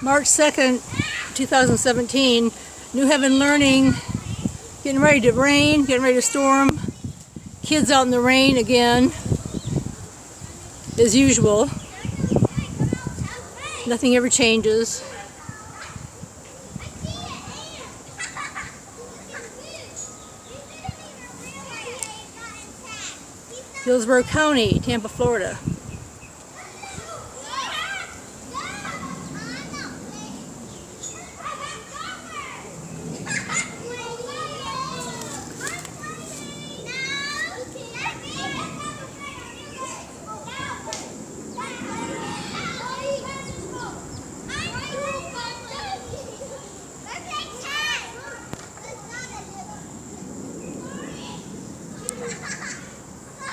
March 2nd, 2017, New Haven Learning, getting ready to rain, getting ready to storm. Kids out in the rain again, as usual. Nothing ever changes. Hillsborough County, Tampa, Florida.